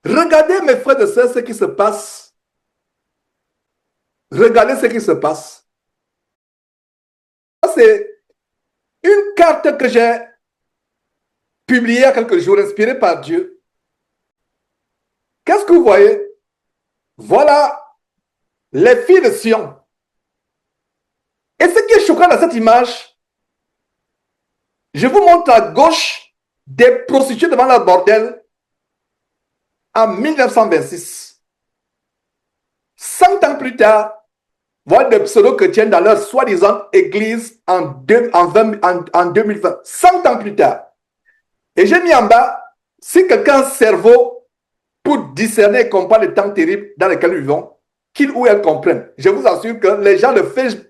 Regardez, mes frères et sœurs, ce qui se passe. Regardez ce qui se passe. C'est une carte que j'ai publiée il y a quelques jours, inspirée par Dieu. Qu'est-ce que vous voyez? Voilà les filles de Sion. Et ce qui est choquant dans cette image, je vous montre à gauche des prostituées devant leur bordel en 1926. 100 ans plus tard, voilà des pseudo-chrétiens dans leur soi-disant église en 2020. 100 ans plus tard. Et j'ai mis en bas, si quelqu'un a un cerveau pour discerner et comprendre les temps terribles dans lesquels nous vivons, qu'ils ou elles comprennent. Je vous assure que les gens de Facebook,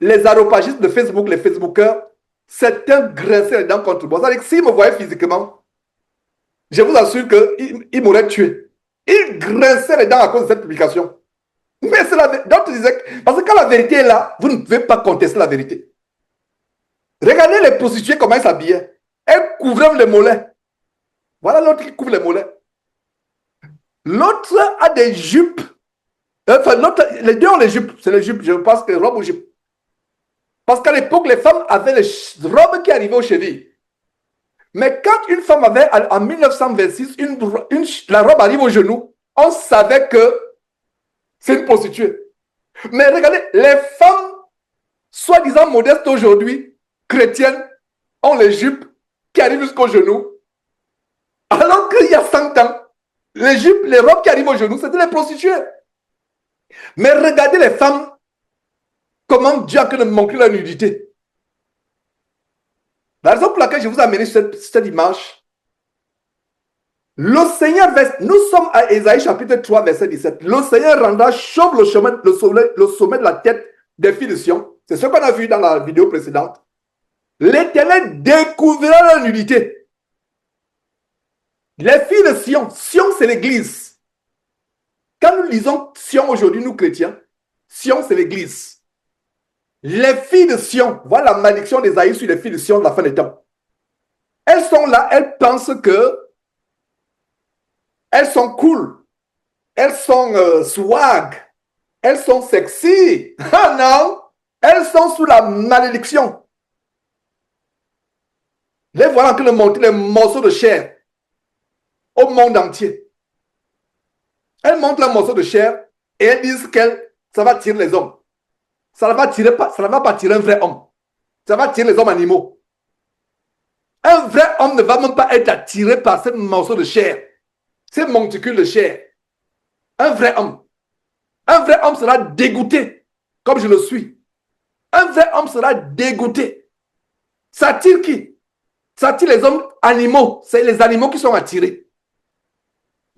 les aropagistes de Facebook, les Facebookers, c'est un grincer les dents contre moi. C'est-à-dire que s'ils me voyaient physiquement, je vous assure qu'ils m'auraient tué. Ils grinçaient les dents à cause de cette publication. Mais c'est la vérité. D'autres disaient, parce que quand la vérité est là, vous ne pouvez pas contester la vérité. Regardez les prostituées, comment elles s'habillaient. Elles couvraient les mollets. Voilà l'autre qui couvre les mollets. L'autre a des jupes. Enfin, les deux ont les jupes. C'est les jupes, je pense que robe ou jupe. Parce qu'à l'époque, les femmes avaient les robes qui arrivaient aux chevilles. Mais quand une femme avait, en 1926, la robe arrive au genou, on savait que c'est une prostituée. Mais regardez, les femmes, soi-disant modestes aujourd'hui, chrétiennes, ont les jupes qui arrivent jusqu'au genou. Alors qu'il y a 100 ans, les jupes, les robes qui arrivent au genou, c'était les prostituées. Mais regardez les femmes, comment Dieu a que de montrer la nudité. La raison pour laquelle je vous ai amené cette image, le Seigneur, nous sommes à Ésaïe chapitre 3, verset 17. Le Seigneur rendra chauve le sommet de la tête des filles de Sion. C'est ce qu'on a vu dans la vidéo précédente. L'Éternel découvrira la nudité. Les filles de Sion, Sion c'est l'église. Quand nous lisons Sion aujourd'hui, nous chrétiens, Sion c'est l'église. Les filles de Sion, voilà la malédiction d'Ésaïe sur les filles de Sion de la fin des temps. Elles sont là, elles pensent que elles sont cool, elles sont swag, elles sont sexy. Ah non, elles sont sous la malédiction. Les voilà en train de montrer les morceaux de chair au monde entier. Elles montrent un morceau de chair et elles disent que ça va tirer les hommes. Ça ne va pas tirer un vrai homme. Ça va tirer les hommes animaux. Un vrai homme ne va même pas être attiré par ce morceau de chair, ces monticules de chair. Un vrai homme. Un vrai homme sera dégoûté, comme je le suis. Un vrai homme sera dégoûté. Ça attire qui? Ça attire les hommes animaux. C'est les animaux qui sont attirés.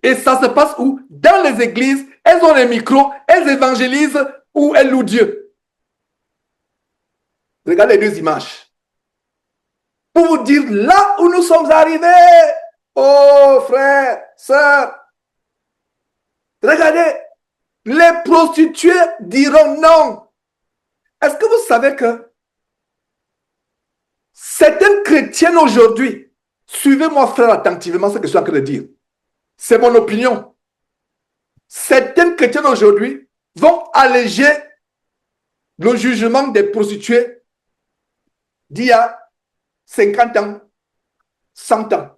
Et ça se passe où? Dans les églises, elles ont les micros, elles évangélisent ou elles louent Dieu. Regardez les deux images. Pour vous dire là où nous sommes arrivés. Oh frères, sœurs. Regardez, les prostituées diront non. Est-ce que vous savez que certaines chrétiennes aujourd'hui, suivez-moi frère attentivement ce que je suis en train de dire. C'est mon opinion. Certaines chrétiennes aujourd'hui vont alléger le jugement des prostituées d'il y a 50 ans, 100 ans.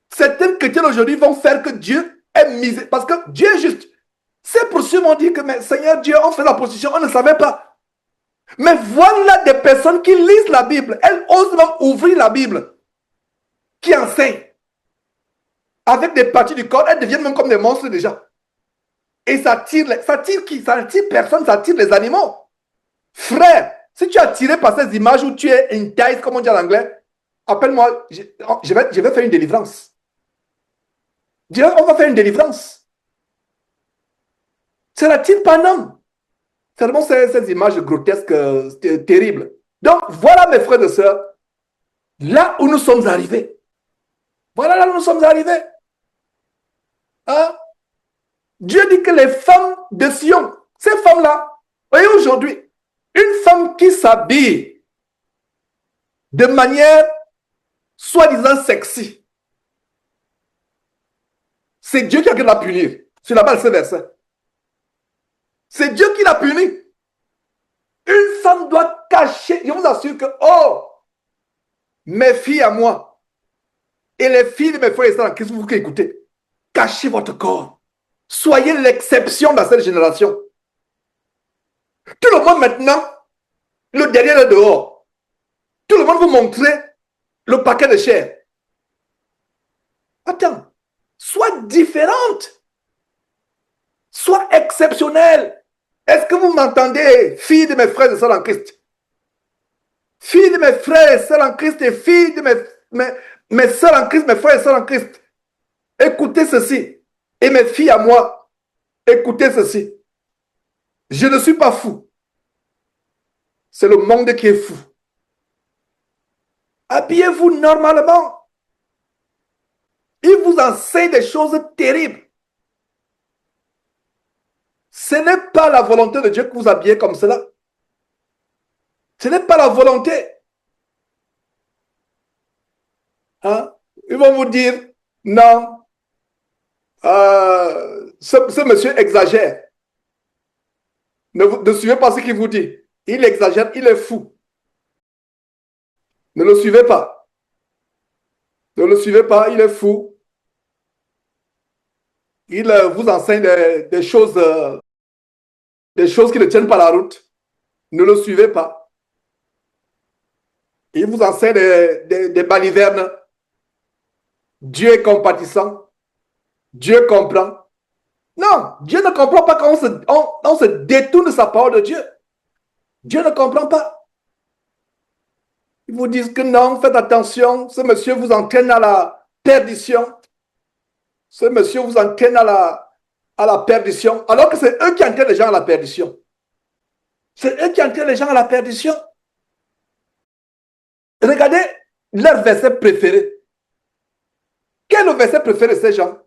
Certaines chrétiennes aujourd'hui vont faire que Dieu est misé. Parce que Dieu est juste. Ces prostituées vont dire que, mais Seigneur Dieu, on fait la prostitution, on ne savait pas. Mais voilà des personnes qui lisent la Bible. Elles osent même ouvrir la Bible. Qui enseignent. Avec des parties du corps, elles deviennent même comme des monstres déjà. Et ça tire qui? Ça tire personne, ça tire les animaux. Frère, si tu es attiré par ces images où tu es entice, comme on dit en anglais, appelle-moi, je vais faire une délivrance. On va faire une délivrance. Ça n'attire pas un homme. Seulement ces images grotesques, terribles. Donc, voilà mes frères et sœurs, là où nous sommes arrivés. Voilà là où nous sommes arrivés. Hein? Dieu dit que les femmes de Sion, ces femmes-là, voyez aujourd'hui, une femme qui s'habille de manière soi-disant sexy, C'est Dieu qui a l'a punir. Sur la base de ce verset. C'est Dieu qui l'a puni. Une femme doit cacher. Je vous assure que, oh, mes filles à moi, et les filles de mes frères et sœurs en Christ, vous qui écoutez, cachez votre corps. Soyez l'exception dans cette génération. Tout le monde maintenant, le derrière est dehors. Tout le monde vous montrer le paquet de chair. Attends, sois différente. Sois exceptionnelle. Est-ce que vous m'entendez, filles de mes frères et sœurs en Christ? Filles de mes frères et sœurs en Christ et filles de mes sœurs en Christ, mes frères et sœurs en Christ. Écoutez ceci. Et mes filles à moi, écoutez ceci. Je ne suis pas fou. C'est le monde qui est fou. Habillez-vous normalement. Il vous enseigne des choses terribles. Ce n'est pas la volonté de Dieu que vous habillez comme cela. Ce n'est pas la volonté. Hein? Ils vont vous dire, non, ce monsieur exagère. Ne suivez pas ce qu'il vous dit. Il exagère, il est fou. Ne le suivez pas. Ne le suivez pas, il est fou. Il vous enseigne des choses qui ne tiennent pas la route. Ne le suivez pas. Il vous enseigne des balivernes. Dieu est compatissant. Dieu comprend. Non, Dieu ne comprend pas quand on se détourne de sa parole de Dieu. Dieu ne comprend pas. Ils vous disent que non, faites attention, ce monsieur vous entraîne à la perdition. Ce monsieur vous entraîne à la perdition, alors que c'est eux qui entraînent les gens à la perdition. C'est eux qui entraînent les gens à la perdition. Regardez leur verset préféré. Quel est le verset préféré de ces gens?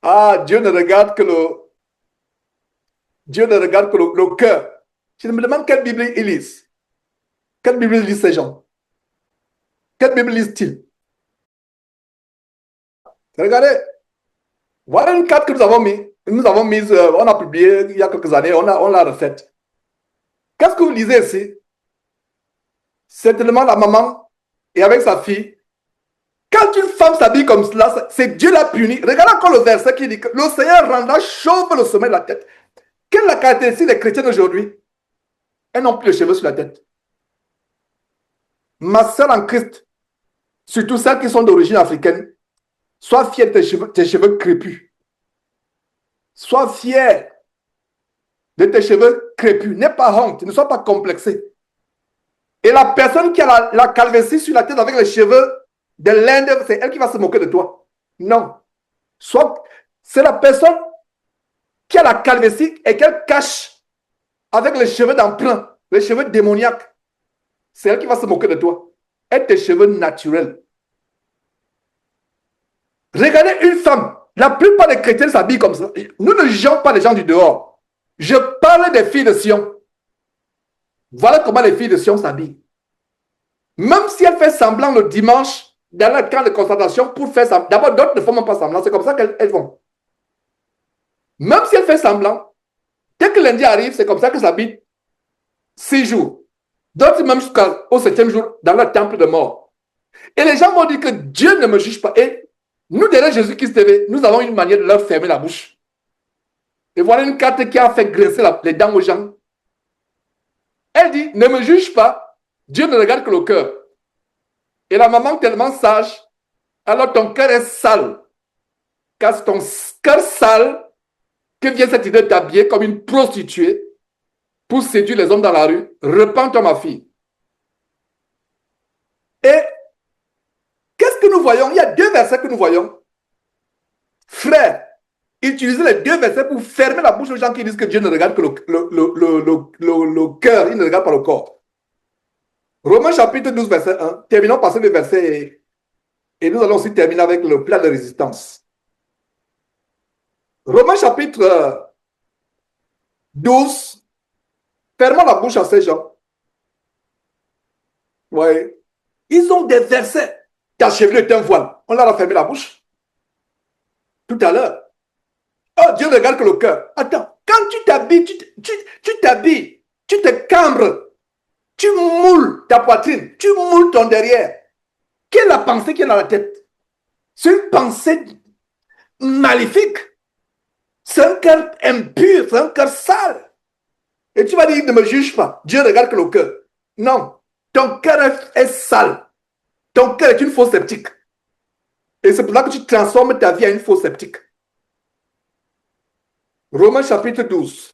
Ah, Dieu ne regarde que le cœur. Je me demande quelle Bible ils lisent. Quelle Bible lisent ces gens? Quelle Bible lisent-ils? Regardez, voilà une carte que nous avons mise. On a publié il y a quelques années, on l'a refaite. Qu'est-ce que vous lisez ici? C'est tellement la maman et avec sa fille. Quand une femme s'habille comme cela, c'est Dieu l'a puni. Regardez encore le verset qui dit que le Seigneur rendra chauve le sommet de la tête. Quelle est la caractéristique des chrétiens d'aujourd'hui? Elles n'ont plus de cheveux sur la tête. Ma soeur en Christ, surtout celles qui sont d'origine africaine, sois fière de tes cheveux crépus. Sois fière de tes cheveux crépus. N'aie pas honte, ne sois pas complexé. Et la personne qui a la calvitie sur la tête avec les cheveux de l'Inde, c'est elle qui va se moquer de toi. Non. C'est la personne qui a la calvitie et qu'elle cache avec les cheveux d'emprunt, les cheveux démoniaques. C'est elle qui va se moquer de toi. Et tes cheveux naturels. Regardez une femme. La plupart des chrétiens s'habillent comme ça. Nous ne jugeons pas les gens du dehors. Je parle des filles de Sion. Voilà comment les filles de Sion s'habillent. Même si elles font semblant le dimanche dans le camp de concentration pour faire semblant. D'abord, d'autres ne font même pas semblant. C'est comme ça qu'elles vont. Même si elles font semblant, dès que lundi arrive, c'est comme ça qu'elles s'habillent 6 jours. D'autres même jusqu'au 7e jour dans leur temple de mort. Et les gens m'ont dit que Dieu ne me juge pas. Et nous, derrière Jésus-Christ TV, nous avons une manière de leur fermer la bouche. Et voilà une carte qui a fait grincer les dents aux gens. Elle dit, ne me juge pas, Dieu ne regarde que le cœur. Et la maman tellement sage, alors ton cœur est sale. Car c'est ton cœur sale que vient cette idée de t'habiller comme une prostituée pour séduire les hommes dans la rue. Repends-toi, ma fille. Et qu'est-ce que nous voyons? Il y a 2 versets que nous voyons. Frère, utilisez les 2 versets pour fermer la bouche aux gens qui disent que Dieu ne regarde que le cœur, il ne regarde pas le corps. Romains chapitre 12, verset 1. Terminons par ce verset et nous allons aussi terminer avec le plan de résistance. Romains chapitre 12. Fermons la bouche à ces gens. Oui. Ils ont des versets. Ta chevelure est un voile. On leur a fermé la bouche. tout à l'heure. Oh, Dieu ne regarde que le cœur. Attends, quand tu t'habilles, tu t'habilles, tu te cambres, tu moules ta poitrine, tu moules ton derrière. Quelle est la pensée qui est dans la tête? C'est une pensée maléfique. C'est un cœur impur, c'est un cœur sale. Et tu vas dire, ne me juge pas. Dieu regarde que le cœur. Non, ton cœur est sale. Ton cœur est une fosse sceptique. Et c'est pour ça que tu transformes ta vie en une fosse sceptique. Romains chapitre 12.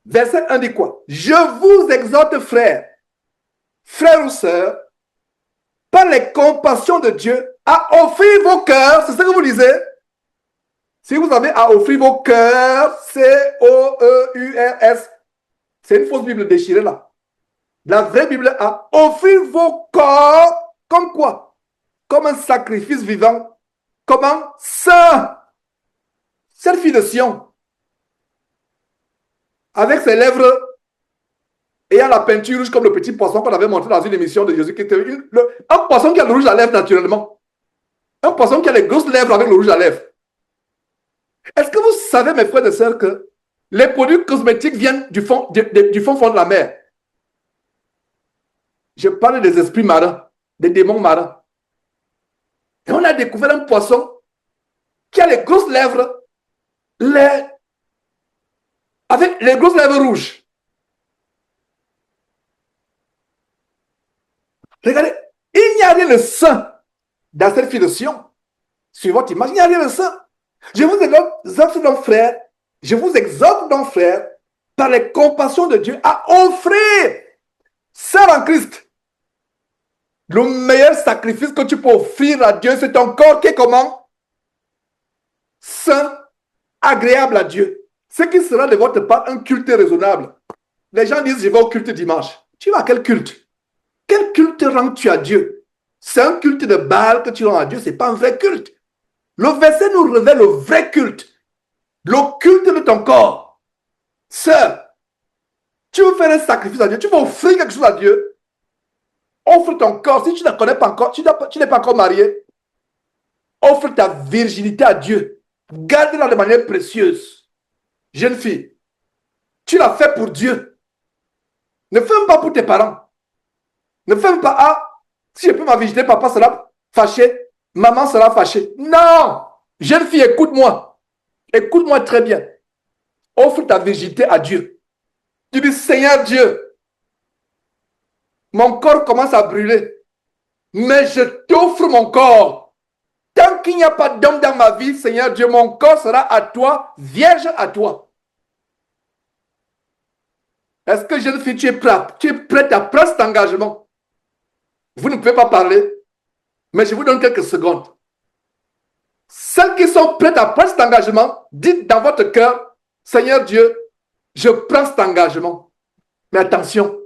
Verset 1 dit quoi? Je vous exhorte, frères ou sœurs, par les compassions de Dieu, à offrir vos cœurs. C'est ce que vous lisez. Si vous avez à offrir vos cœurs, C-O-E-U-R-S, c'est une fausse Bible déchirée là. La vraie Bible a offrir vos corps comme quoi? Comme un sacrifice vivant. Comment? Saint. Cette fille de Sion, avec ses lèvres ayant la peinture rouge comme le petit poisson qu'on avait montré dans une émission de Jésus, qui était un poisson qui a le rouge à lèvres naturellement. Un poisson qui a les grosses lèvres avec le rouge à lèvres. Est-ce que vous savez, mes frères et sœurs, que les produits cosmétiques viennent du fond de la mer? Je parle des esprits marins, des démons marins. Et on a découvert un poisson qui a les grosses lèvres, avec les grosses lèvres rouges. Regardez, il n'y a rien de saint dans cette fille de Sion. Sur votre image, il n'y a rien de saint. Je vous exhorte donc, frère, par les compassions de Dieu, à offrir, sœur en Christ, le meilleur sacrifice que tu peux offrir à Dieu, c'est ton corps qui est comment? Saint, agréable à Dieu. Ce qui sera de votre part un culte raisonnable. Les gens disent, je vais au culte dimanche. Tu vas à quel culte? Quel culte rends-tu à Dieu? C'est un culte de Baal que tu rends à Dieu, ce n'est pas un vrai culte. Le verset nous révèle le vrai culte. Le culte de ton corps. Sœur, tu veux faire un sacrifice à Dieu, tu veux offrir quelque chose à Dieu. Offre ton corps. Si tu ne connais pas encore, tu n'es pas encore marié, offre ta virginité à Dieu. Garde-la de manière précieuse. Jeune fille, tu l'as fait pour Dieu. Ne fais pas pour tes parents. Ne fais pas, ah, si je peux ma virginité, papa sera fâché, maman sera fâchée. Non! Jeune fille, écoute-moi. Écoute-moi très bien. Offre ta virginité à Dieu. Tu dis, Seigneur Dieu, mon corps commence à brûler, mais je t'offre mon corps. Tant qu'il n'y a pas d'homme dans ma vie, Seigneur Dieu, mon corps sera à toi, vierge à toi. Est-ce que jeune fille, tu es prête à prendre cet engagement? Vous ne pouvez pas parler, mais je vous donne quelques secondes. Celles qui sont prêtes à prendre cet engagement, dites dans votre cœur, Seigneur Dieu, je prends cet engagement. Mais attention,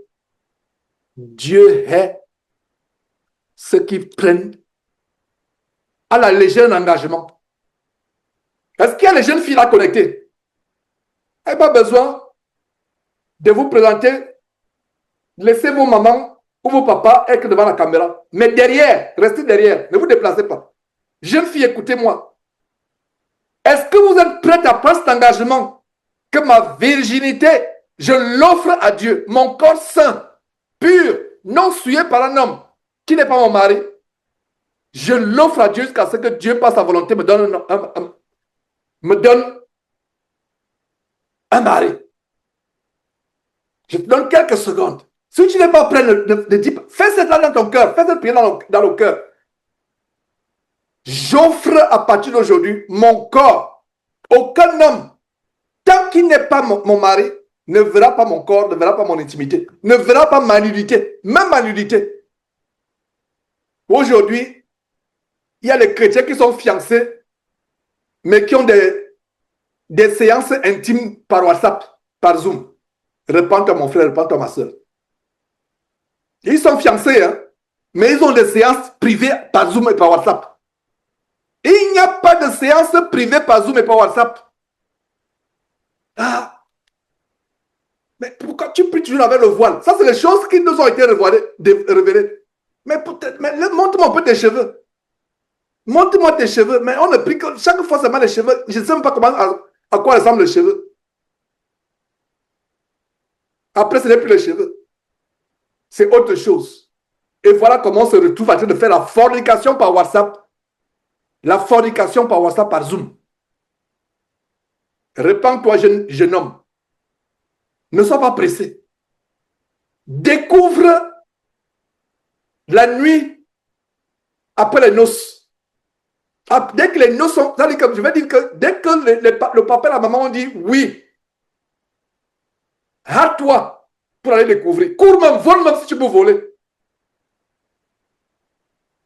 Dieu est ceux qui prennent à la légère l'engagement. Est-ce qu'il y a les jeunes filles là connectées? Elle n'a pas besoin de vous présenter. Laissez vos mamans ou vos papas être devant la caméra. Mais derrière, restez derrière. Ne vous déplacez pas. Jeune fille, écoutez-moi. Est-ce que vous êtes prête à prendre cet engagement que ma virginité, je l'offre à Dieu, mon corps saint, pur, non souillé par un homme qui n'est pas mon mari? Je l'offre à Dieu jusqu'à ce que Dieu, par sa volonté, me donne un mari. Je te donne quelques secondes. Si tu n'es pas prêt, ne dis pas. Fais cela dans ton cœur. Fais cette prière dans le cœur. J'offre à partir d'aujourd'hui mon corps. Aucun homme, tant qu'il n'est pas mon mari, ne verra pas mon corps, ne verra pas mon intimité, ne verra pas ma nudité, même ma nudité. Aujourd'hui, il y a les chrétiens qui sont fiancés, mais qui ont des séances intimes par WhatsApp, par Zoom. Réponds-toi mon frère, réponds-toi ma soeur. Ils sont fiancés, hein, mais ils ont des séances privées par Zoom et par WhatsApp. Il n'y a pas de séance privée par Zoom et par WhatsApp. Ah, mais pourquoi tu pries toujours avec le voile? Ça, c'est les choses qui nous ont été révélées. Mais montre-moi un peu tes cheveux. Montre-moi tes cheveux. Mais on ne prie que chaque fois seulement les cheveux. Je ne sais même pas comment, à quoi ressemblent les cheveux. Après, ce n'est plus les cheveux. C'est autre chose. Et voilà comment on se retrouve en train de faire la fornication par WhatsApp. La fornication par WhatsApp, par Zoom. Répands-toi, jeune homme. Ne sois pas pressé. Découvre la nuit après les noces. Dès que les noces sont... Je vais dire que dès que le papa et la maman ont dit oui, hâte-toi pour aller découvrir. Cours même, vole même si tu peux voler.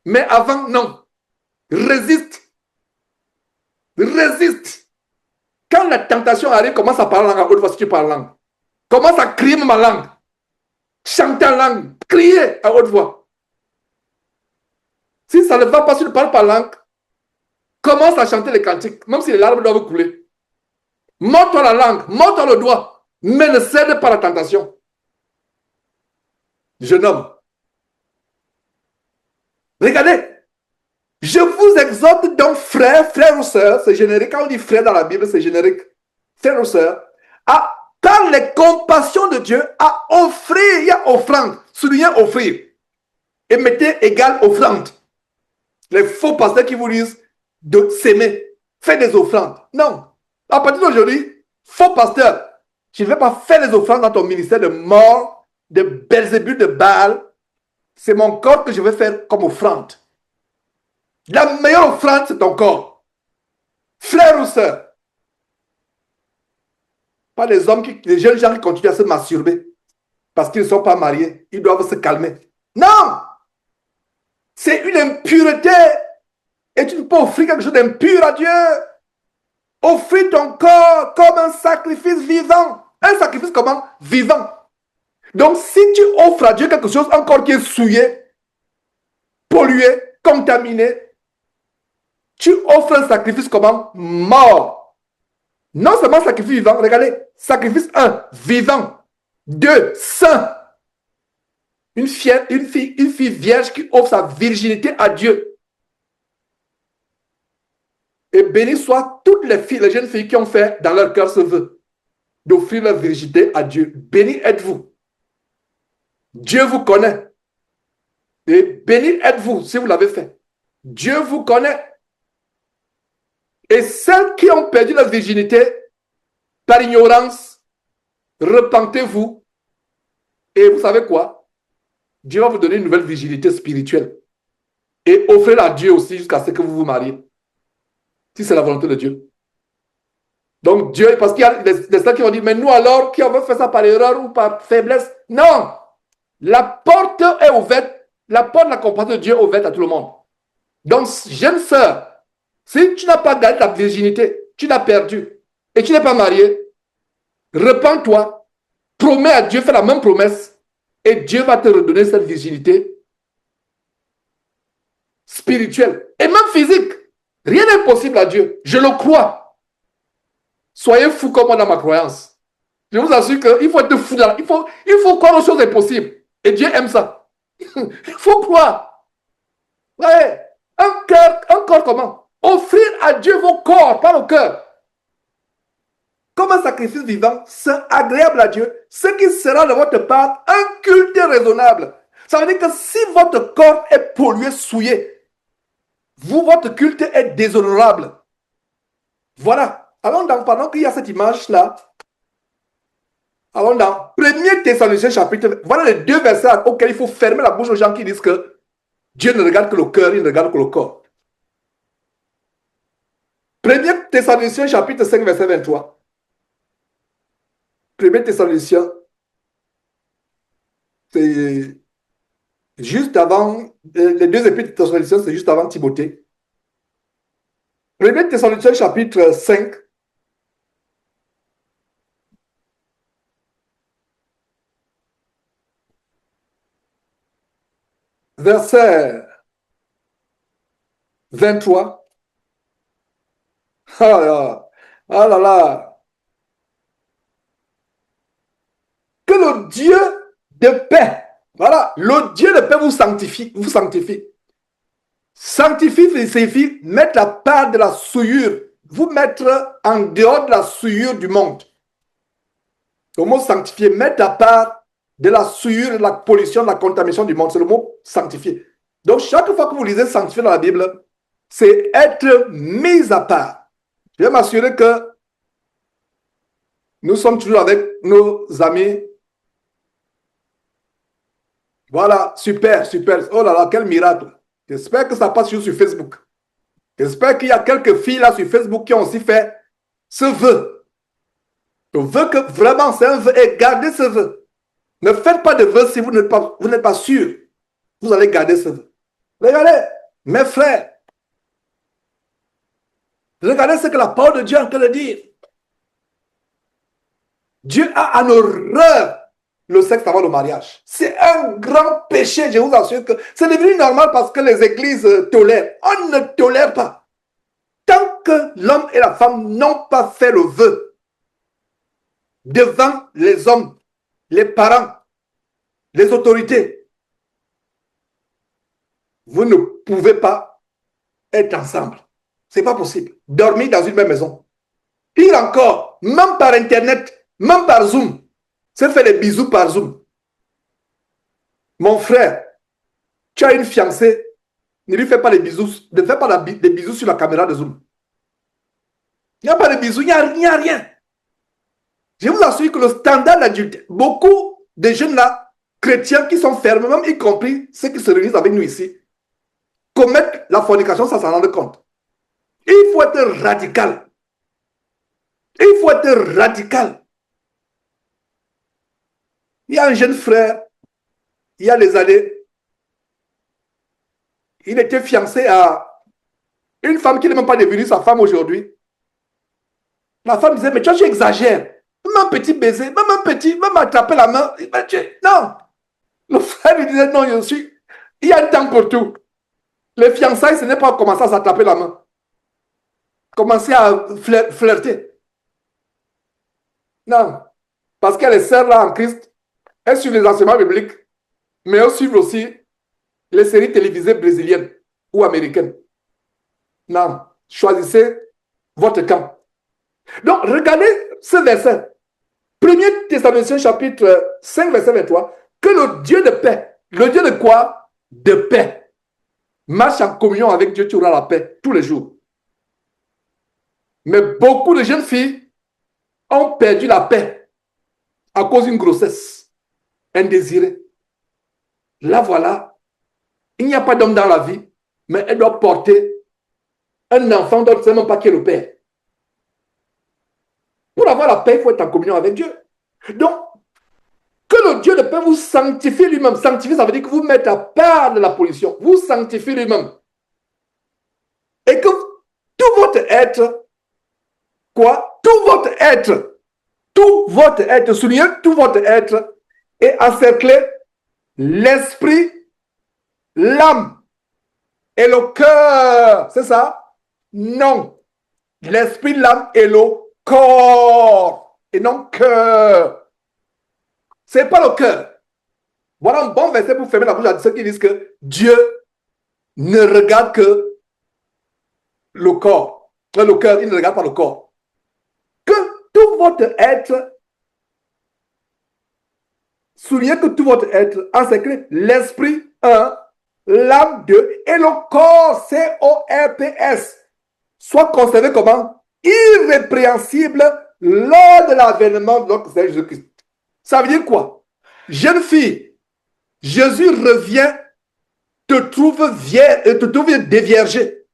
Mais avant, non. Résiste. Résiste. Quand la tentation arrive, commence à parler en langue à haute voix si tu parles en langue. Commence à crier ma langue. Chanter en langue. Crier à haute voix. Si ça ne va pas, si tu ne parles pas langue, commence à chanter les cantiques, même si les larmes doivent couler. Mords-toi la langue, mords-toi le doigt, mais ne cède pas à la tentation. Jeune homme, regardez, je vous exhorte donc, frères ou sœurs, c'est générique, quand on dit frère dans la Bible, c'est générique, frères ou sœurs, par les compassions de Dieu, à offrir, il y a offrande, soulignez offrir, et mettez égal offrande. Les faux pasteurs qui vous disent de s'aimer, faire des offrandes. Non. À partir d'aujourd'hui, faux pasteur, je ne vais pas faire les offrandes dans ton ministère de mort, de Belzébul, de Baal. C'est mon corps que je vais faire comme offrande. La meilleure offrande, c'est ton corps. Frère ou sœur. Pas les jeunes gens qui continuent à se masturber parce qu'ils ne sont pas mariés. Ils doivent se calmer. Non! C'est une impureté. Et tu ne peux offrir quelque chose d'impur à Dieu. Offrir ton corps comme un sacrifice vivant. Un sacrifice comment? Vivant. Donc, si tu offres à Dieu quelque chose encore qui est souillé, pollué, contaminé, tu offres un sacrifice comment? Mort. Non seulement sacrifice vivant, regardez, sacrifice 1, vivant. 2, saint. Une fille vierge qui offre sa virginité à Dieu. Et béni soient toutes les jeunes filles qui ont fait dans leur cœur ce vœu d'offrir leur virginité à Dieu. Béni êtes-vous. Dieu vous connaît. Et béni êtes-vous si vous l'avez fait. Dieu vous connaît. Et celles qui ont perdu leur virginité par ignorance, repentez-vous. Et vous savez quoi? Dieu va vous donner une nouvelle virginité spirituelle. Et offrez-la à Dieu aussi jusqu'à ce que vous vous mariez. Si c'est la volonté de Dieu. Donc Dieu, parce qu'il y a des gens qui vont dire, mais nous alors, qui avons fait ça par erreur ou par faiblesse? Non! La porte est ouverte. La porte de la compassion de Dieu est ouverte à tout le monde. Donc, jeune sœur, si tu n'as pas gardé ta virginité, tu l'as perdue, et tu n'es pas marié, repens-toi, promets à Dieu, fais la même promesse, et Dieu va te redonner cette virginité spirituelle, et même physique. Rien n'est possible à Dieu, je le crois. Soyez fous comme moi dans ma croyance. Je vous assure qu'il faut être fou. Il faut croire aux choses impossibles. Et Dieu aime ça. Il faut croire. Ouais. Un corps comment? Offrir à Dieu vos corps, pas le cœur. Comme un sacrifice vivant, c'est agréable à Dieu. Ce qui sera de votre part un culte raisonnable. Ça veut dire que si votre corps est pollué, souillé, votre culte est déshonorable. Voilà. Alors, pendant qu'il y a cette image-là, alors dans 1 Thessaloniciens chapitre, voilà les deux versets auxquels il faut fermer la bouche aux gens qui disent que Dieu ne regarde que le cœur, il ne regarde que le corps. 1 Thessaloniciens chapitre 5 verset 23. 1 Thessaloniciens, c'est juste avant, les deux épîtres de Thessaloniciens, c'est juste avant Timothée. 1 Thessaloniciens chapitre 5, verset 23. Ah là, ah là là. Que le Dieu de paix, voilà, le Dieu de paix vous sanctifie, vous sanctifie. Sanctifier signifie mettre la part de la souillure, vous mettre en dehors de la souillure du monde. Le mot sanctifier, mettre la part de la souillure, de la pollution, de la contamination du monde, c'est le mot sanctifier. Donc, chaque fois que vous lisez sanctifier dans la Bible, c'est être mis à part. Je vais m'assurer que nous sommes toujours avec nos amis. Voilà, super, super. Oh là là, quel miracle. J'espère que ça passe sur Facebook. J'espère qu'il y a quelques filles là sur Facebook qui ont aussi fait ce vœu. Le vœu que vraiment c'est un vœu et gardez ce vœu. Ne faites pas de vœu si vous n'êtes pas sûr. Vous allez garder ce vœu. Regardez, mes frères. Regardez ce que la parole de Dieu est en train de dire. Dieu a en horreur le sexe avant le mariage. C'est un grand péché, je vous assure que c'est devenu normal parce que les églises tolèrent. On ne tolère pas. Tant que l'homme et la femme n'ont pas fait le vœu devant les hommes, les parents, les autorités, vous ne pouvez pas être ensemble. C'est pas possible. Dormir dans une même maison. Pire encore, même par Internet, même par Zoom, se faire des bisous par Zoom. Mon frère, tu as une fiancée, ne lui fais pas des bisous, ne fais pas des bisous sur la caméra de Zoom. Il n'y a pas de bisous, il n'y a rien. Je vous assure que le standard d'adulte, beaucoup de jeunes là, chrétiens qui sont fermes, même y compris ceux qui se réunissent avec nous ici, commettent la fornication sans s'en rendre compte. Il faut être radical. Il faut être radical. Il y a un jeune frère, il y a des années, il était fiancé à une femme qui n'est même pas devenue sa femme aujourd'hui. La femme disait, mais tu exagères. Même un petit baiser, même un petit, même attraper la main. Non. Le frère lui disait, non, il y a un temps pour tout. Les fiançailles, ce n'est pas commencer à s'attraper la main. Commencer à flirter. Non. Parce que les sœurs là en Christ, elles suivent les enseignements bibliques, mais elles suivent aussi les séries télévisées brésiliennes ou américaines. Non. Choisissez votre camp. Donc, regardez ce verset. 1er Thessaloniciens chapitre 5, verset 23. Que le Dieu de paix, le Dieu de quoi? De paix. Marche en communion avec Dieu, tu auras la paix tous les jours. Mais beaucoup de jeunes filles ont perdu la paix à cause d'une grossesse indésirée. Là, voilà, il n'y a pas d'homme dans la vie, mais elle doit porter un enfant dont elle ne sait même pas qui est le père. Pour avoir la paix, il faut être en communion avec Dieu. Donc, que le Dieu de paix vous sanctifie lui-même. Sanctifier, ça veut dire que vous mettez à part de la pollution. Vous sanctifiez lui-même. Et que tout votre être, quoi? Tout votre être, soulignez tout votre être, est encerclé l'esprit, l'âme et le cœur. C'est ça? Non. L'esprit, l'âme et le corps. Et non cœur. C'est pas le cœur. Voilà un bon verset pour fermer la bouche à ceux qui disent que Dieu ne regarde que le corps. Le cœur, il ne regarde pas le corps. Que tout votre être, soulignez que tout votre être, encerclé l'esprit 1, l'âme 2 et le corps, C-O-R-P-S, soit conservé comment? Irrépréhensible lors de l'avènement de notre Seigneur Jésus-Christ. Ça veut dire quoi? Jeune fille, Jésus revient, te trouve déviergé.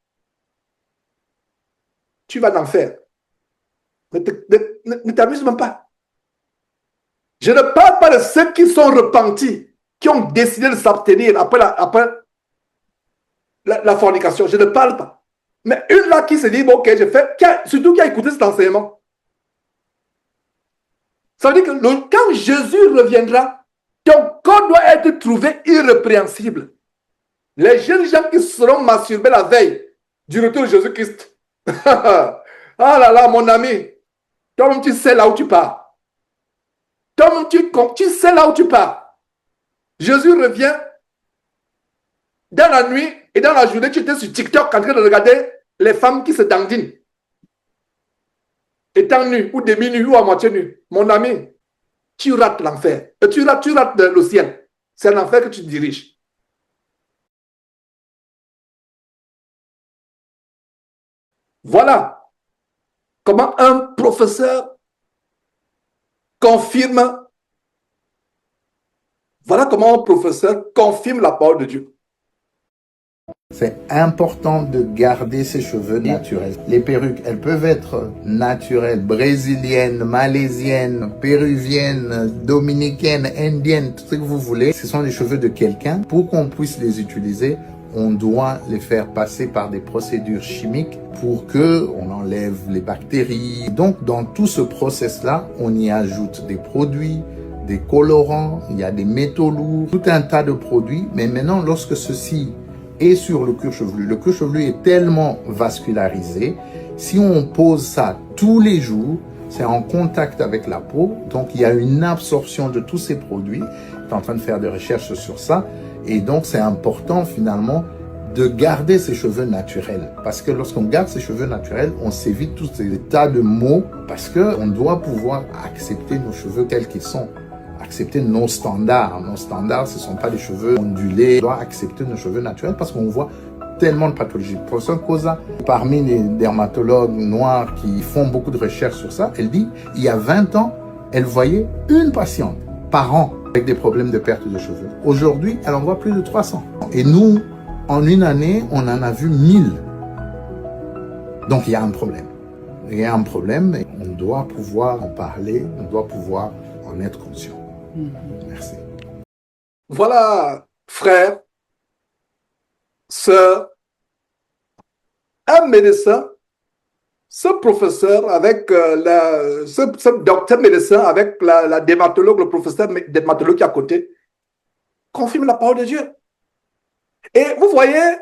Tu vas en faire. Ne t'amuse même pas. Je ne parle pas de ceux qui sont repentis, qui ont décidé de s'abstenir après la fornication. Je ne parle pas. Mais une là qui se dit, bon, ok, je fais, surtout qui a écouté cet enseignement. Ça veut dire que quand Jésus reviendra, ton corps doit être trouvé irrépréhensible. Les jeunes gens qui seront masturbés la veille du retour de Jésus-Christ. Ah là là, mon ami, toi-même tu sais là où tu pars. Toi-même tu sais là où tu pars. Jésus revient Dans la nuit et dans la journée, tu étais sur TikTok en train de regarder les femmes qui se dandinent, étant nues, ou demi-nues, ou à moitié nues. Mon ami, tu rates l'enfer. Tu rates le ciel. C'est l'enfer que tu diriges. Voilà comment un professeur confirme, voilà comment un professeur confirme la parole de Dieu. C'est important de garder ses cheveux naturels. Les perruques, elles peuvent être naturelles, brésiliennes, malaisiennes, péruviennes, dominicaines, indiennes, tout ce que vous voulez. Ce sont les cheveux de quelqu'un. Pour qu'on puisse les utiliser, on doit les faire passer par des procédures chimiques pour que on enlève les bactéries. Donc, dans tout ce process-là, on y ajoute des produits, des colorants, il y a des métaux lourds, tout un tas de produits. Mais maintenant, lorsque ceci est sur le cuir chevelu est tellement vascularisé. Si on pose ça tous les jours, c'est en contact avec la peau. Donc, il y a une absorption de tous ces produits. Je suis en train de faire des recherches sur ça. Et donc, c'est important finalement de garder ses cheveux naturels. Parce que lorsqu'on garde ses cheveux naturels, on s'évite tous ces tas de maux. Parce qu'on doit pouvoir accepter nos cheveux tels qu'ils sont. Accepter nos standards. Nos standards, ce ne sont pas des cheveux ondulés. On doit accepter nos cheveux naturels parce qu'on voit tellement de pathologies. Professeur Koza, parmi les dermatologues noirs qui font beaucoup de recherches sur ça, elle dit, il y a 20 ans, elle voyait une patiente par an avec des problèmes de perte de cheveux. Aujourd'hui, elle en voit plus de 300. Et nous, en une année, on en a vu 1000. Donc, il y a un problème. Il y a un problème et on doit pouvoir en parler, on doit pouvoir en être conscient. Merci. Voilà, frère, sœur, un médecin, ce professeur avec ce docteur médecin avec la dermatologue, le professeur dermatologue qui est à côté, confirme la parole de Dieu. Et vous voyez,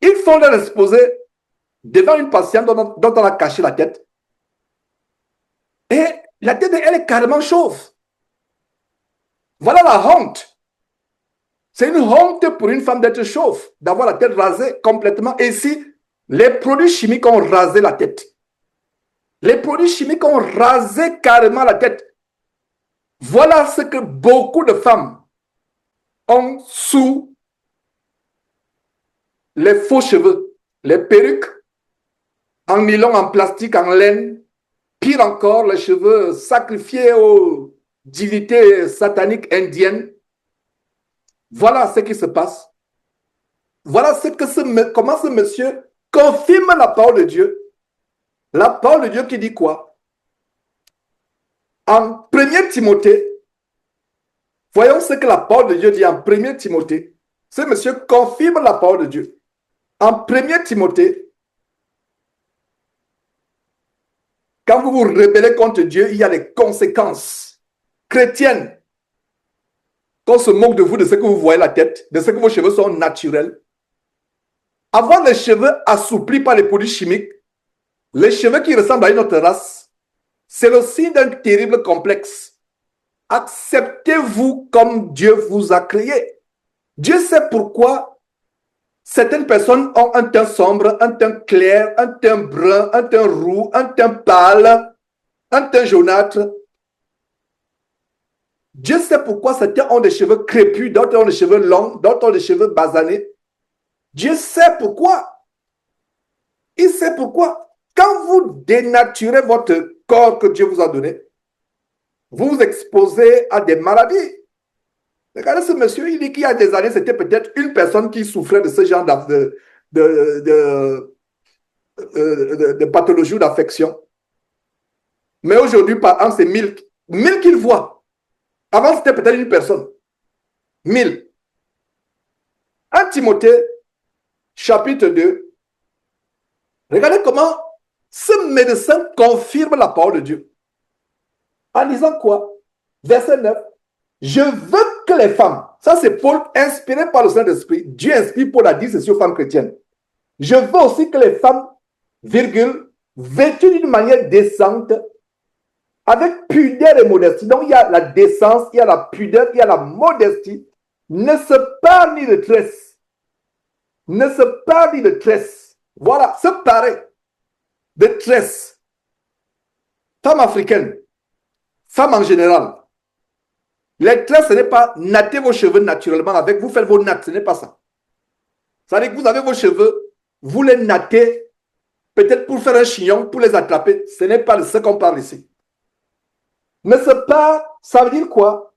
ils font leur exposé devant une patiente dont on a caché la tête. Et la tête, elle est carrément chauve. Voilà la honte. C'est une honte pour une femme d'être chauve, d'avoir la tête rasée complètement. Et ici, les produits chimiques ont rasé la tête. Les produits chimiques ont rasé carrément la tête. Voilà ce que beaucoup de femmes ont sous les faux cheveux, les perruques en nylon, en plastique, en laine. Pire encore, les cheveux sacrifiés aux divinités sataniques indiennes. Voilà ce qui se passe. Voilà comment ce monsieur confirme la parole de Dieu. La parole de Dieu qui dit quoi? En 1 Timothée, voyons ce que la parole de Dieu dit en 1 Timothée. Ce monsieur confirme la parole de Dieu. En 1 Timothée, quand vous vous rebellez contre Dieu, il y a des conséquences chrétiennes. Qu'on se moque de vous, de ce que vous voyez la tête, de ce que vos cheveux sont naturels. Avoir les cheveux assouplis par les produits chimiques, les cheveux qui ressemblent à une autre race, c'est le signe d'un terrible complexe. Acceptez-vous comme Dieu vous a créé. Dieu sait pourquoi certaines personnes ont un teint sombre, un teint clair, un teint brun, un teint roux, un teint pâle, un teint jaunâtre. Dieu sait pourquoi certains ont des cheveux crépus, d'autres ont des cheveux longs, d'autres ont des cheveux basanés. Dieu sait pourquoi. Il sait pourquoi. Quand vous dénaturez votre corps que Dieu vous a donné, vous vous exposez à des maladies. Regardez ce monsieur, il dit qu'il y a des années, c'était peut-être une personne qui souffrait de ce genre de pathologie ou d'affection. Mais aujourd'hui, par an, c'est 1000 qu'il voit. Avant, c'était peut-être une personne. 1000. 1 Timothée, chapitre 2. Regardez comment ce médecin confirme la parole de Dieu. En disant quoi? Verset 9. Je veux que les femmes, ça c'est Paul inspiré par le Saint-Esprit, Dieu inspire Paul à dire ceci aux femmes chrétiennes. Je veux aussi que les femmes, virgule, vêtues d'une manière décente, avec pudeur et modestie. Donc il y a la décence, il y a la pudeur, il y a la modestie, ne se parlent ni de tresse. ne se parle de tresse. Voilà, se parer de tresse. Femme africaine, femme en général. Les tresses, ce n'est pas natter vos cheveux naturellement avec, vous faites vos nattes, ce n'est pas ça. Ça veut dire que vous avez vos cheveux, vous les nattez, peut-être pour faire un chignon, pour les attraper. Ce n'est pas de ce qu'on parle ici. Ne se pas, ça veut dire quoi?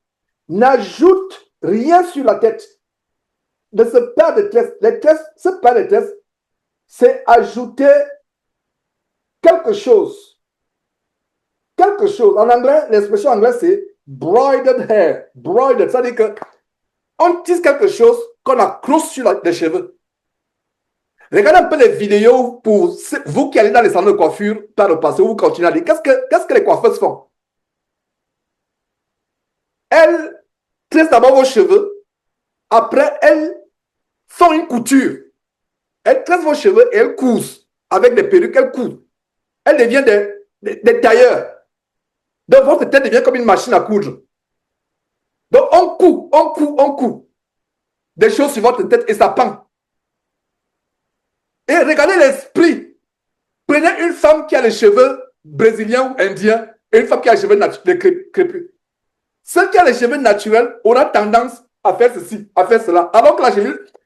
N'ajoute rien sur la tête. Ne se pas de tresses. Les tresses, ce n'est pas des tresses, c'est ajouter quelque chose. Quelque chose. En anglais, l'expression anglaise, c'est broidered hair. Broidered, ça veut dire qu'on tisse quelque chose qu'on accroche sur les cheveux. Regardez un peu les vidéos pour vous qui allez dans les salons de coiffure par le passé, vous continuez à dire qu'est-ce que les coiffeuses font? Elles tressent d'abord vos cheveux, après elles font une couture. Elles tressent vos cheveux et elles cousent. Avec des perruques, elles cousent. Elles deviennent des tailleurs. Donc votre tête devient comme une machine à coudre. Donc on coud, on coud, on coud. Des choses sur votre tête et ça pend. Et regardez l'esprit. Prenez une femme qui a les cheveux brésiliens ou indiens et une femme qui a les cheveux crépus. Celle qui a les cheveux naturels aura tendance à faire ceci, à faire cela. Alors que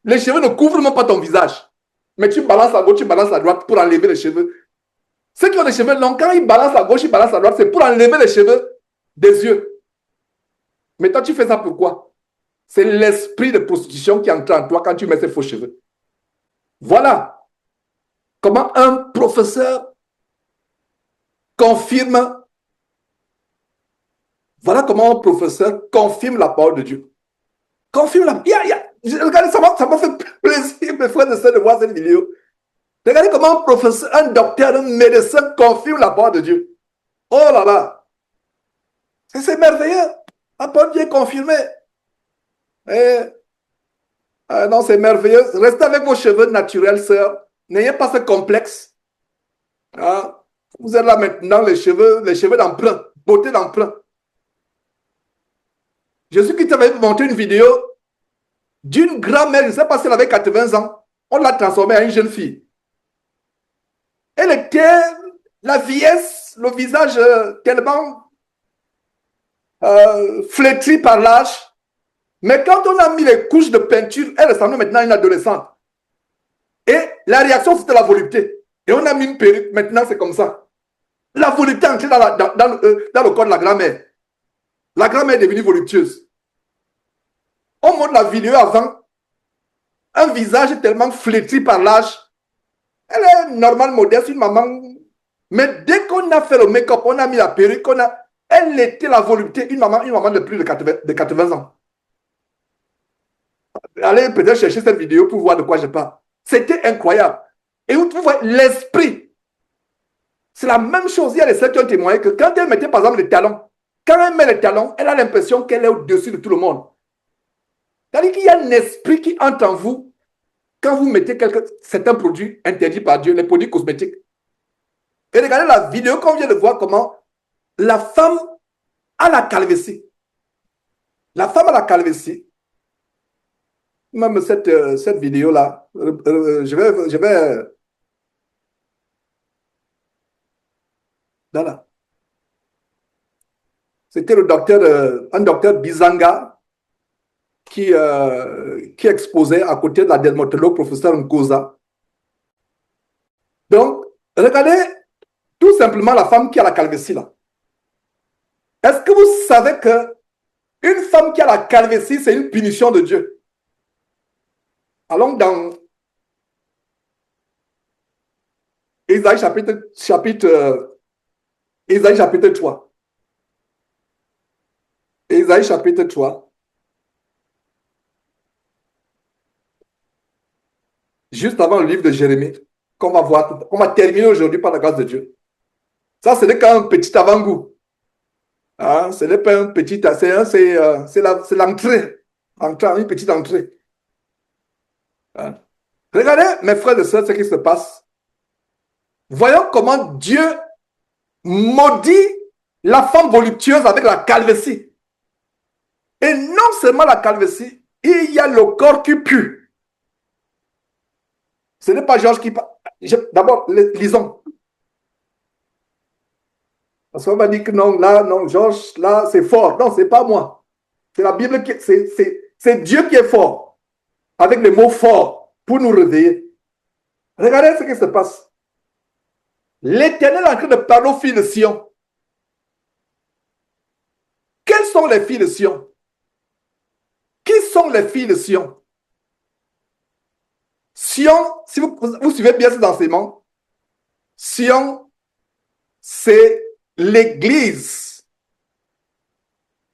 les cheveux ne couvrent même pas ton visage. Mais tu balances à gauche, tu balances à droite pour enlever les cheveux. Ceux qui ont les cheveux longs, quand ils balancent à gauche, ils balancent à droite, c'est pour enlever les cheveux des yeux. Mais toi, tu fais ça pourquoi? C'est l'esprit de prostitution qui entre en toi quand tu mets ces faux cheveux. Voilà comment un professeur confirme. Voilà comment un professeur confirme la parole de Dieu. Confirme la. Regardez, ça m'a fait plaisir, mes frères et sœurs, de voir cette vidéo. Regardez comment un professeur, un docteur, un médecin confirme la parole de Dieu. Oh là là! C'est merveilleux. La parole de Dieu est confirmée. Non, c'est merveilleux. Restez avec vos cheveux naturels, sœurs. N'ayez pas ce complexe. Ah, vous êtes là maintenant, les cheveux d'emprunt, beauté d'emprunt. Jésus-Christ avait monté une vidéo d'une grand-mère, je ne sais pas si elle avait 80 ans. On l'a transformée en une jeune fille. Elle était, la vieillesse, le visage tellement flétri par l'âge. Mais quand on a mis les couches de peinture, elle ressemble maintenant à une adolescente. Et la réaction, c'était la volupté. Et on a mis une perruque, maintenant c'est comme ça. La volupté est entrée dans le corps de la grand-mère. La grand-mère est devenue voluptueuse. On montre la vidéo avant. Un visage tellement flétri par l'âge. Elle est normale, modeste, une maman. Mais dès qu'on a fait le make-up, on a mis la perruque, elle était la volupté, une maman de plus de 80 ans. Allez peut-être chercher cette vidéo pour voir de quoi je parle. C'était incroyable. Et vous voyez l'esprit. C'est la même chose. Il y a des sœurs qui ont témoigné que quand elle mettait par exemple les talons, quand elle met les talons, elle a l'impression qu'elle est au-dessus de tout le monde. C'est-à-dire qu'il y a un esprit qui entre en vous quand vous mettez certains produits interdits par Dieu, les produits cosmétiques. Et regardez la vidéo qu'on vient de voir comment la femme a la calvitie. La femme a la calvitie. Même cette vidéo-là, je vais là. C'était un docteur Bizanga qui exposait à côté de la dermatologue professeur Nkosa. Donc, regardez tout simplement la femme qui a la calvitie là. Est-ce que vous savez que une femme qui a la calvitie, c'est une punition de Dieu? Allons dans Ésaïe Ésaïe chapitre 3. Ésaïe chapitre 3. Juste avant le livre de Jérémie, qu'on va voir, on va terminer aujourd'hui par la grâce de Dieu. Ça, ce n'est qu'un petit avant-goût. Hein, ce n'est pas un petit, c'est l'entrée. Une petite entrée. Hein. Regardez, mes frères et sœurs, ce qui se passe. Voyons comment Dieu maudit la femme voluptueuse avec la calvitie. Et non seulement la calvitie, il y a le corps qui pue. Ce n'est pas Georges qui parle. D'abord, lisons. Parce qu'on va dire que non, là, non, Georges, là, c'est fort. Non, c'est pas moi. C'est la Bible qui. C'est Dieu qui est fort. Avec les mots forts pour nous réveiller. Regardez ce qui se passe. L'Éternel est en train de parler aux filles de Sion. Quelles sont les filles de Sion? Qui sont les filles de Sion? Sion, si vous suivez bien cet enseignement, Sion, c'est l'Église.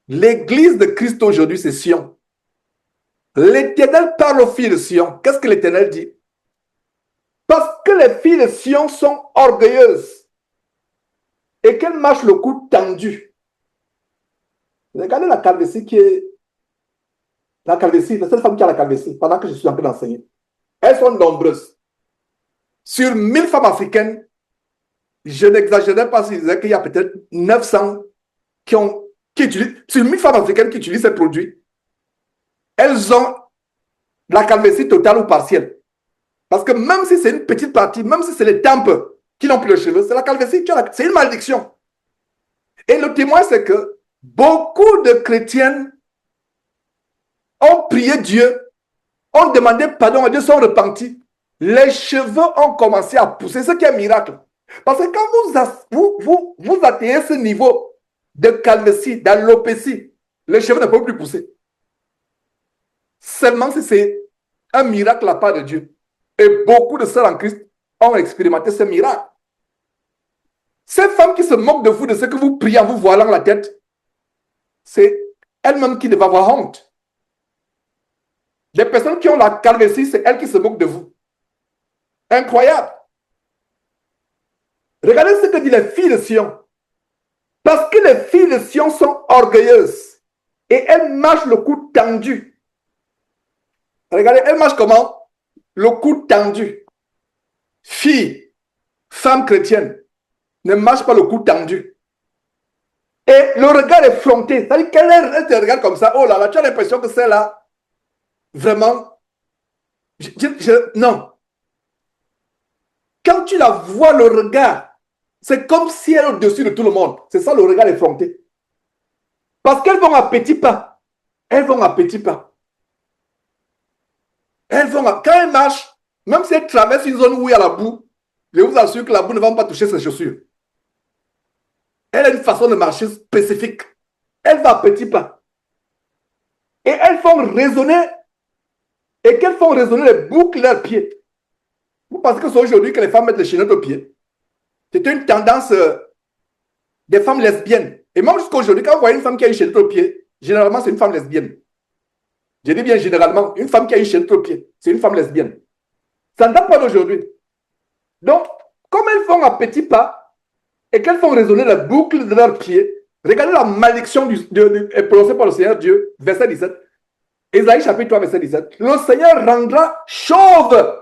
L'Église de Christ aujourd'hui, c'est Sion. L'Éternel parle aux filles de Sion. Qu'est-ce que l'Éternel dit? Parce que les filles de Sion sont orgueilleuses et qu'elles marchent le cou tendu. Regardez la calvitie qui est... La calvitie, c'est cette femme qui a la calvitie pendant que je suis en train d'enseigner. Elles sont nombreuses. Sur 1000 femmes africaines, je n'exagérais pas si je disais qu'il y a peut-être 900 qui utilisent, sur 1000 femmes africaines qui utilisent ces produits, elles ont la calvitie totale ou partielle. Parce que même si c'est une petite partie, même si c'est les tempes qui n'ont plus le cheveu, c'est la calvitie, c'est une malédiction. Et le témoin, c'est que beaucoup de chrétiennes ont prié Dieu, ont demandé pardon à Dieu, sont repentis. Les cheveux ont commencé à pousser, ce qui est un miracle. Parce que quand vous atteignez ce niveau de calvitie, d'alopécie, les cheveux ne peuvent plus pousser. Seulement si c'est un miracle de la part de Dieu. Et beaucoup de sœurs en Christ ont expérimenté ce miracle. Ces femmes qui se moquent de vous, de ce que vous priez en vous voilant la tête, c'est elles-mêmes qui devaient avoir honte. Les personnes qui ont la calvitie, c'est elles qui se moquent de vous. Incroyable. Regardez ce que dit les filles de Sion. Parce que les filles de Sion sont orgueilleuses et elles marchent le cou tendu. Regardez, elles marchent comment? Le cou tendu. Filles, femmes chrétiennes, ne marchent pas le cou tendu. Et le regard est fronté. C'est-à-dire qu'elle te regarde comme ça. Oh là là, tu as l'impression que c'est là. Vraiment. Non. Quand tu la vois, le regard, c'est comme si elle est au-dessus de tout le monde. C'est ça, le regard effronté. Parce qu'elles vont à petits pas. Elles vont à petits pas. Quand elles marchent, même si elles traversent une zone où il y a la boue, je vous assure que la boue ne va pas toucher ses chaussures. Elle a une façon de marcher spécifique. Elle va à petits pas. Et elles font résonner. Et qu'elles font résonner les boucles de leurs pieds. Vous pensez que c'est aujourd'hui que les femmes mettent les chaînettes aux pieds? C'est une tendance des femmes lesbiennes. Et même jusqu'à aujourd'hui, quand vous voyez une femme qui a une chaînette aux pieds, généralement, c'est une femme lesbienne. Je dis bien généralement, une femme qui a une chaînette aux pieds, c'est une femme lesbienne. Ça ne date pas d'aujourd'hui. Donc, comme elles font à petits pas et qu'elles font résonner la boucle de leurs pieds, regardez la malédiction prononcée par le Seigneur Dieu, verset 17. Ésaïe chapitre 3, verset 17. Le Seigneur rendra chauve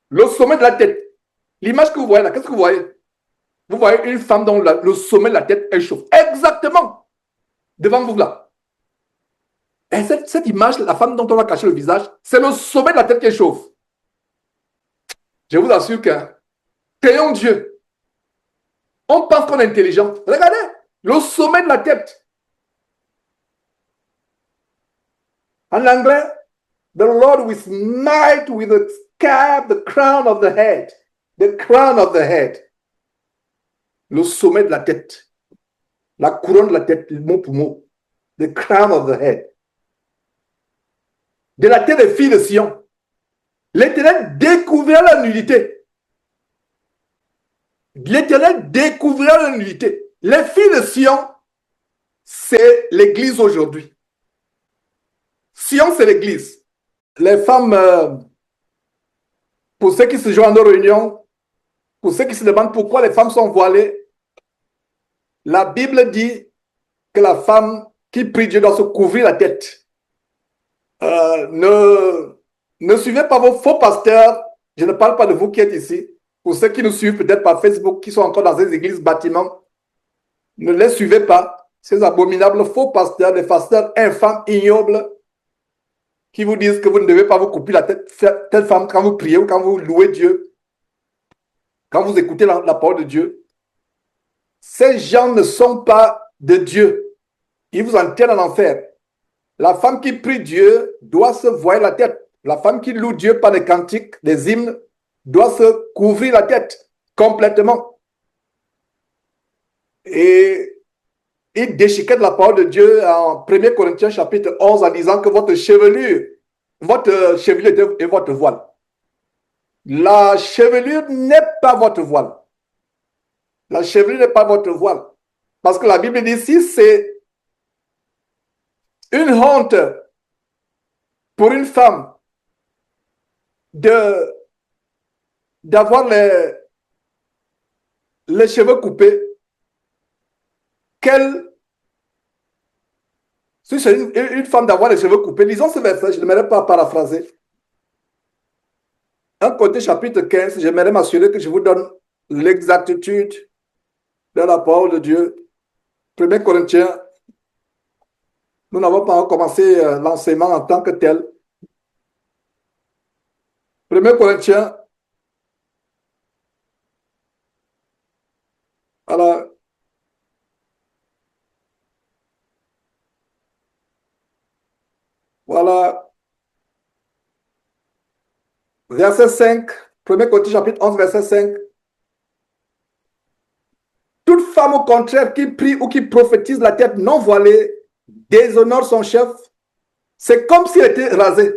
le sommet de la tête. L'image que vous voyez là, qu'est-ce que vous voyez? Vous voyez une femme dont le sommet de la tête est chauve. Exactement. Devant vous là. Et cette image, la femme dont on va cacher le visage, c'est le sommet de la tête qui est chauve. Je vous assure que, créons Dieu. On pense qu'on est intelligent. Regardez, le sommet de la tête. En anglais, the Lord will smite with a scab the crown of the head. The crown of the head. Le sommet de la tête. La couronne de la tête, mot pour mot. The crown of the head. De la tête des filles de Sion. L'Éternel découvrira la nullité. L'Éternel découvrira la nullité. Les filles de Sion, c'est l'Église aujourd'hui. Sion, c'est l'Église. Les femmes, pour ceux qui se joignent à nos réunions, pour ceux qui se demandent pourquoi les femmes sont voilées, la Bible dit que la femme qui prie Dieu doit se couvrir la tête. Ne suivez pas vos faux pasteurs. Je ne parle pas de vous qui êtes ici. Pour ceux qui nous suivent peut-être par Facebook, qui sont encore dans ces églises bâtiments, ne les suivez pas. Ces abominables faux pasteurs, des pasteurs infâmes, ignobles, qui vous disent que vous ne devez pas vous couper la tête, telle femme, quand vous priez ou quand vous louez Dieu, quand vous écoutez la parole de Dieu, ces gens ne sont pas de Dieu. Ils vous entraînent en enfer. La femme qui prie Dieu doit se voiler la tête. La femme qui loue Dieu par des cantiques, des hymnes, doit se couvrir la tête complètement. Et il déchiquette la parole de Dieu en 1 Corinthiens chapitre 11 en disant que votre chevelure est votre voile. La chevelure n'est pas votre voile. La chevelure n'est pas votre voile. Parce que la Bible dit ici, c'est une honte pour une femme d'avoir les cheveux coupés. Si c'est une femme d'avoir les cheveux coupés, lisons ce verset, je n'aimerais pas paraphraser. 1 Corinthiens chapitre 15, j'aimerais m'assurer que je vous donne l'exactitude de la parole de Dieu. 1 Corinthiens, nous n'avons pas encore commencé l'enseignement en tant que tel. 1 Corinthiens, alors, voilà, verset 5, 1 Corinthiens chapitre 11, verset 5. Toute femme au contraire qui prie ou qui prophétise la tête non voilée déshonore son chef. C'est comme si elle était rasée.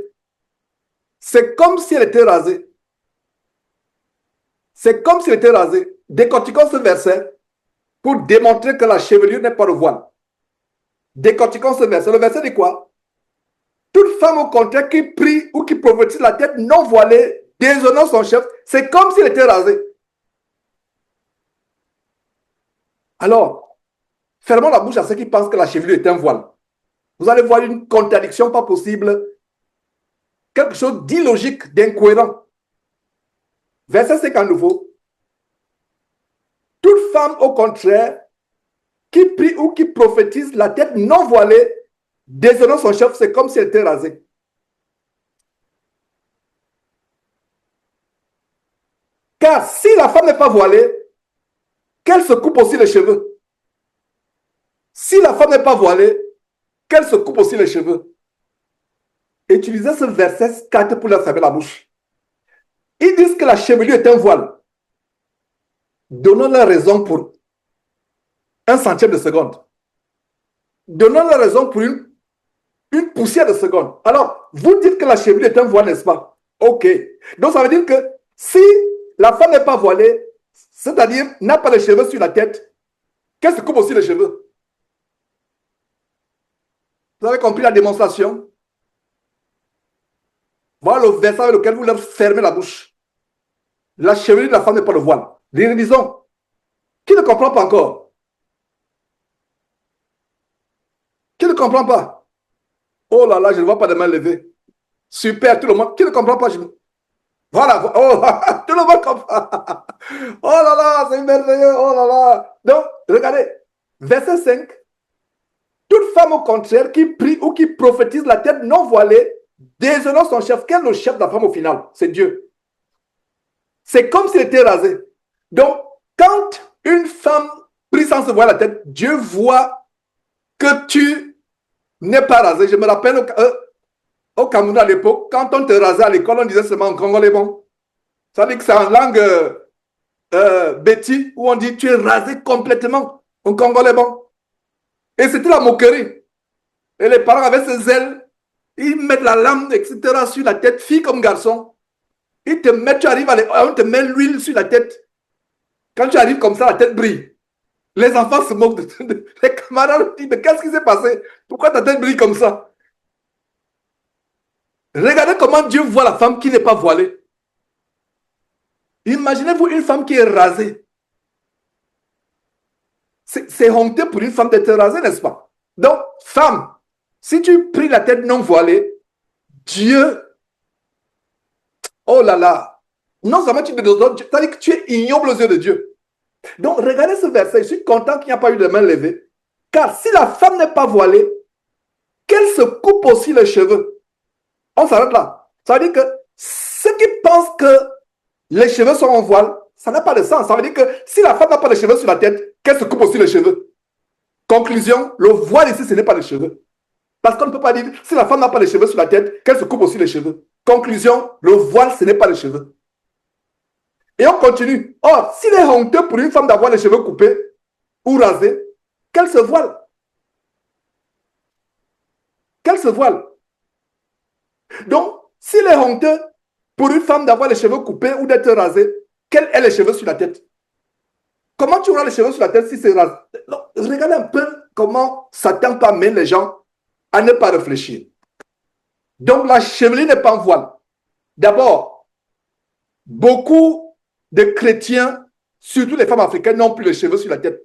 C'est comme si elle était rasée. C'est comme si elle était rasée. Décortiquons ce verset pour démontrer que la chevelure n'est pas le voile. Décortiquons ce verset. Le verset dit quoi? Toute femme au contraire qui prie ou qui prophétise la tête non voilée déshonore son chef. C'est comme si elle était rasée. Alors, fermons la bouche à ceux qui pensent que la chevelure est un voile. Vous allez voir une contradiction pas possible, quelque chose d'illogique, d'incohérent. Verset 5 à nouveau. Toute femme, au contraire, qui prie ou qui prophétise la tête non voilée, déshonore son chef, c'est comme si elle était rasée. Car si la femme n'est pas voilée, qu'elle se coupe aussi les cheveux. Si la femme n'est pas voilée, qu'elle se coupe aussi les cheveux. Utilisez ce verset 4 pour leur fermer la bouche. Ils disent que la chevelure est un voile. Donnons-leur raison pour un centième de seconde. Donnons-leur raison pour une poussière de seconde. Alors, vous dites que la chevelure est un voile, n'est-ce pas? Ok. Donc, ça veut dire que si la femme n'est pas voilée, c'est-à-dire n'a pas les cheveux sur la tête, qu'elle se coupe aussi les cheveux. Vous avez compris la démonstration? Voilà le verset avec lequel vous leur fermez la bouche. La chevelure de la femme n'est pas le voile. Disons. Qui ne comprend pas encore? Qui ne comprend pas? Oh là là, je ne vois pas de main levée. Super, tout le monde. Qui ne comprend pas? Voilà. Oh, tout le monde comprend. Oh là là, c'est merveilleux. Oh là là. Donc, regardez. Verset 5. Toute femme au contraire qui prie ou qui prophétise la tête non voilée déshonore son chef. Quel est le chef de la femme au final? C'est Dieu. C'est comme s'il était rasé. Donc, quand une femme prie sans se voir la tête, Dieu voit que tu n'es pas rasé. Je me rappelle au Cameroun à l'époque, quand on te rasait à l'école, on disait seulement en congolais bon. Ça veut dire que c'est en langue béti où on dit tu es rasé complètement en congolais bon. Et c'était la moquerie. Et les parents avaient ces ailes, ils mettent la lame, etc. sur la tête, fille comme garçon. Ils te mettent, tu arrives on te met l'huile sur la tête. Quand tu arrives comme ça, la tête brille. Les enfants se moquent les camarades disent, mais qu'est-ce qui s'est passé? Pourquoi ta tête brille comme ça? Regardez comment Dieu voit la femme qui n'est pas voilée. Imaginez-vous une femme qui est rasée. C'est honteux pour une femme d'être rasée, n'est-ce pas? Donc, femme, si tu pries la tête non voilée, Dieu, oh là là, non seulement tu c'est-à-dire que tu es ignoble aux yeux de Dieu. Donc, regardez ce verset, je suis content qu'il n'y a pas eu de main levée. Car si la femme n'est pas voilée, qu'elle se coupe aussi les cheveux. On s'arrête là. Ça veut dire que ceux qui pensent que les cheveux sont en voile, ça n'a pas de sens. Ça veut dire que si la femme n'a pas de cheveux sur la tête, qu'elle se coupe aussi les cheveux. Conclusion, le voile ici, ce n'est pas les cheveux. Parce qu'on ne peut pas dire, si la femme n'a pas de cheveux sur la tête, qu'elle se coupe aussi les cheveux. Conclusion, le voile, ce n'est pas les cheveux. Et on continue. Or, s'il est honteux pour une femme d'avoir les cheveux coupés ou rasés, qu'elle se voile. Qu'elle se voile. Donc, s'il est honteux pour une femme d'avoir les cheveux coupés ou d'être rasée, qu'elle ait les cheveux sur la tête. Comment tu auras les cheveux sur la tête si c'est rasé? Regardez un peu comment Satan peut amener les gens à ne pas réfléchir. Donc, la chevelure n'est pas en voile. D'abord, beaucoup de chrétiens, surtout les femmes africaines, n'ont plus les cheveux sur la tête.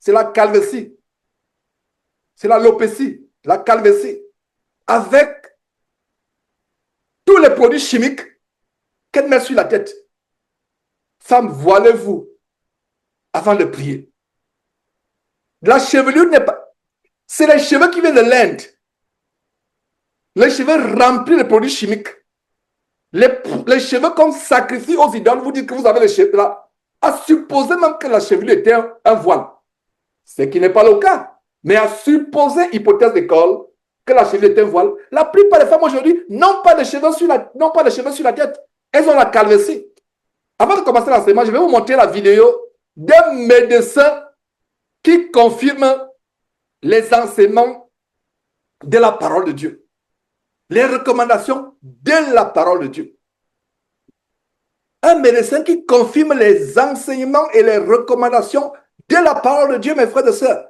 C'est la calvitie. C'est la lopécie, la calvitie. Avec tous les produits chimiques qu'elle met sur la tête. Femme, voilez-vous avant de prier. La chevelure n'est pas... C'est les cheveux qui viennent de l'Inde. Les cheveux remplis de produits chimiques. Les cheveux qu'on sacrifie aux idoles, vous dites que vous avez les cheveux là, à supposer même que la chevelure était un voile. Ce qui n'est pas le cas. Mais à supposer, hypothèse d'école, que la chevelure est un voile, la plupart des femmes aujourd'hui n'ont pas de cheveux sur la tête. Elles ont la calvitie. Avant de commencer l'enseignement, je vais vous montrer la vidéo d'un médecin qui confirme les enseignements de la parole de Dieu. Les recommandations de la parole de Dieu. Un médecin qui confirme les enseignements et les recommandations de la parole de Dieu, mes frères et sœurs.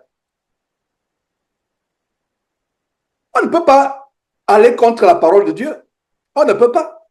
On ne peut pas aller contre la parole de Dieu. On ne peut pas.